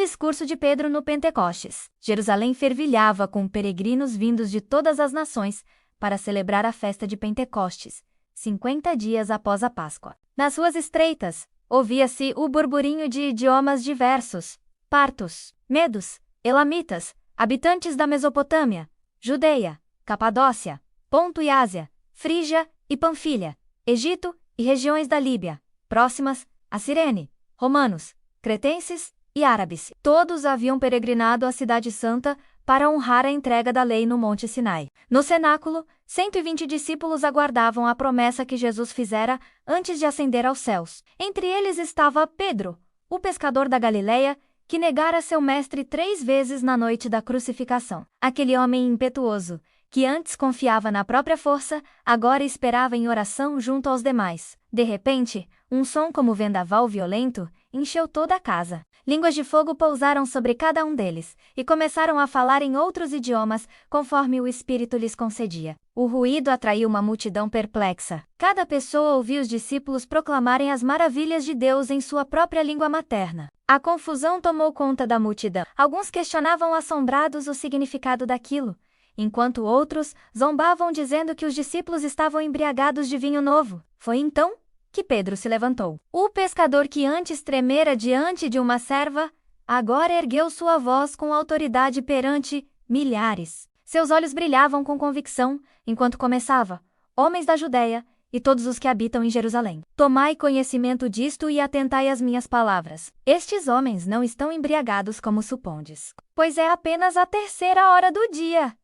Discurso de Pedro no Pentecostes. Jerusalém fervilhava com peregrinos vindos de todas as nações para celebrar a festa de Pentecostes, 50 dias após a Páscoa. Nas ruas estreitas, ouvia-se o burburinho de idiomas diversos: partos, medos, elamitas, habitantes da Mesopotâmia, Judeia, Capadócia, Ponto e Ásia, Frígia e Panfilha, Egito e regiões da Líbia, próximas a Cirene, romanos, cretenses e árabes. Todos haviam peregrinado à Cidade Santa para honrar a entrega da lei no Monte Sinai. No cenáculo, 120 discípulos aguardavam a promessa que Jesus fizera antes de ascender aos céus. Entre eles estava Pedro, o pescador da Galileia, que negara seu mestre 3 vezes na noite da crucificação. Aquele homem impetuoso, que antes confiava na própria força, agora esperava em oração junto aos demais. De repente, um som como vendaval violento encheu toda a casa. Línguas de fogo pousaram sobre cada um deles, e começaram a falar em outros idiomas, conforme o Espírito lhes concedia. O ruído atraiu uma multidão perplexa. Cada pessoa ouvia os discípulos proclamarem as maravilhas de Deus em sua própria língua materna. A confusão tomou conta da multidão. Alguns questionavam assombrados o significado daquilo, enquanto outros zombavam dizendo que os discípulos estavam embriagados de vinho novo. Foi então que Pedro se levantou. O pescador que antes tremera diante de uma serva, agora ergueu sua voz com autoridade perante milhares. Seus olhos brilhavam com convicção, enquanto começava: homens da Judeia e todos os que habitam em Jerusalém, tomai conhecimento disto e atentai às minhas palavras. Estes homens não estão embriagados como supondes, pois é apenas a 3ª hora do dia.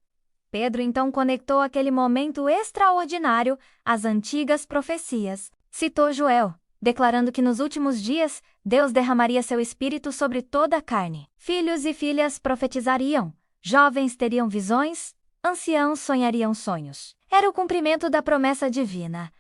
Pedro então conectou aquele momento extraordinário às antigas profecias. Citou Joel, declarando que nos últimos dias Deus derramaria seu espírito sobre toda a carne. Filhos e filhas profetizariam, jovens teriam visões, anciãos sonhariam sonhos. Era o cumprimento da promessa divina.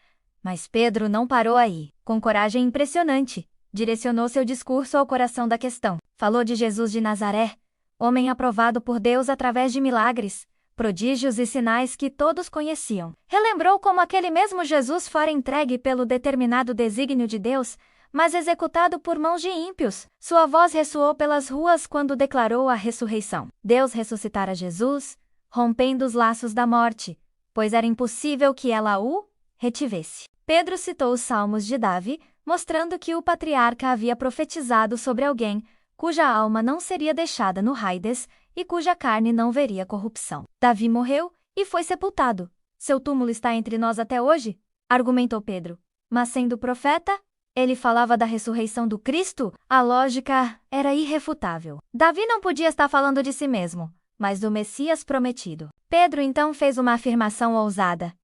Mas Pedro não parou aí. Com coragem impressionante, direcionou seu discurso ao coração da questão. Falou de Jesus de Nazaré, homem aprovado por Deus através de milagres, prodígios e sinais que todos conheciam. Relembrou como aquele mesmo Jesus fora entregue pelo determinado desígnio de Deus, mas executado por mãos de ímpios. Sua voz ressoou pelas ruas quando declarou a ressurreição. Deus ressuscitara Jesus, rompendo os laços da morte, pois era impossível que ela o retivesse. Pedro citou os Salmos de Davi, mostrando que o patriarca havia profetizado sobre alguém cuja alma não seria deixada no Hades e cuja carne não veria corrupção. Davi morreu e foi sepultado. Seu túmulo está entre nós até hoje, argumentou Pedro. Mas sendo profeta, ele falava da ressurreição do Cristo? A lógica era irrefutável. Davi não podia estar falando de si mesmo, mas do Messias prometido. Pedro então fez uma afirmação ousada.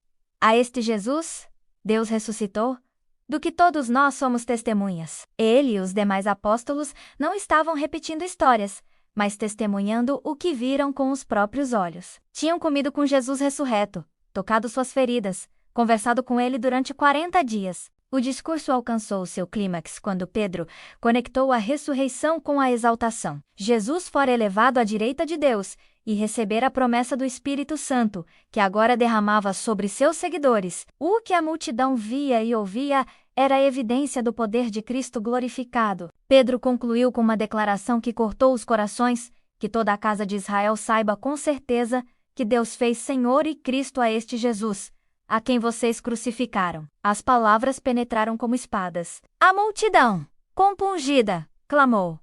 A este Jesus, Deus ressuscitou, do que todos nós somos testemunhas. Ele e os demais apóstolos não estavam repetindo histórias, mas testemunhando o que viram com os próprios olhos. Tinham comido com Jesus ressurreto, tocado suas feridas, conversado com ele durante 40 dias. O discurso alcançou seu clímax quando Pedro conectou a ressurreição com a exaltação. Jesus fora elevado à direita de Deus e recebera a promessa do Espírito Santo, que agora derramava sobre seus seguidores. O que a multidão via e ouvia era a evidência do poder de Cristo glorificado. Pedro concluiu com uma declaração que cortou os corações: que toda a casa de Israel saiba com certeza que Deus fez Senhor e Cristo a este Jesus, a quem vocês crucificaram. As palavras penetraram como espadas. A multidão, compungida, clamou: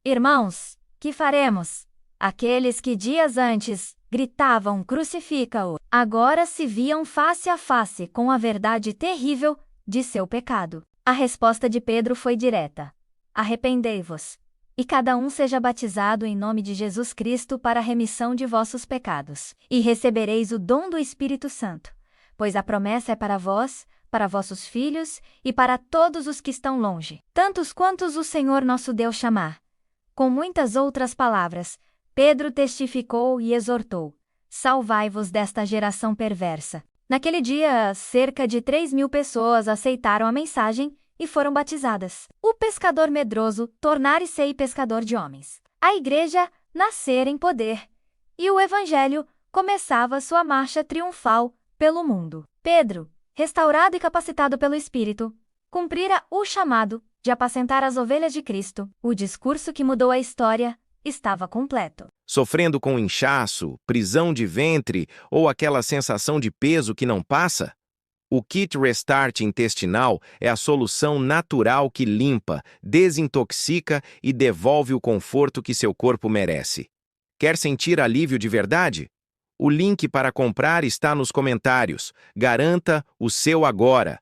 Irmãos, que faremos? Aqueles que dias antes gritavam crucifica-o, agora se viam face a face com a verdade terrível de seu pecado. A resposta de Pedro foi direta: arrependei-vos, e cada um seja batizado em nome de Jesus Cristo para a remissão de vossos pecados, e recebereis o dom do Espírito Santo, pois a promessa é para vós, para vossos filhos e para todos os que estão longe, tantos quantos o Senhor nosso Deus chamar. Com muitas outras palavras, Pedro testificou e exortou: salvai-vos desta geração perversa. Naquele dia, cerca de 3.000 pessoas aceitaram a mensagem e foram batizadas. O pescador medroso tornara-se pescador de homens. A igreja nascera em poder, e o evangelho começava sua marcha triunfal pelo mundo. Pedro, restaurado e capacitado pelo Espírito, cumprira o chamado de apacentar as ovelhas de Cristo, o discurso que mudou a história, estava completo. Sofrendo com inchaço, prisão de ventre ou aquela sensação de peso que não passa? O Kit Restart intestinal é a solução natural que limpa, desintoxica e devolve o conforto que seu corpo merece. Quer sentir alívio de verdade? O link para comprar está nos comentários. Garanta o seu agora.